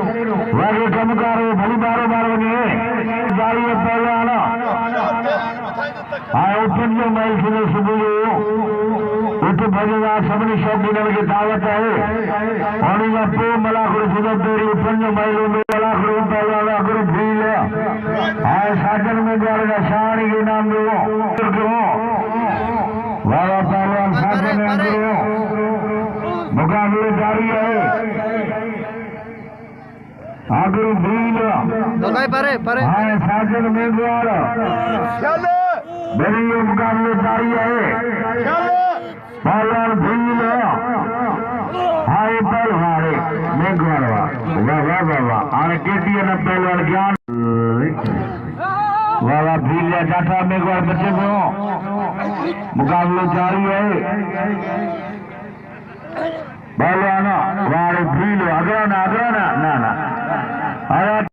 वागे चमकारो भली बारो बारो ने जारी है पहलवान आए ओपन जो माइल से सुबह उठ भजवा सबने शौकीन के दावत है और ये पो मलाखरो सुबह तेरी ओपन जो माइल में मलाखरो पहलवान अग्रो भील आए साजन मेघवार का शान के नाम दो वाला पहलवान साजन मेघवार मुकाबले जारी है आगरो भील हाँ साजन मेघवार मेरे ये मुकाबले जारी है पहलवान भील हाँ ये पहलवान मेघवार वाह वाह वाह वाह आने केटी है ना पहलवान ज्ञान वाला भील जाटा मेघवार बच्चे को मुकाबले जारी है पहलवान वाले भील अग्रना ना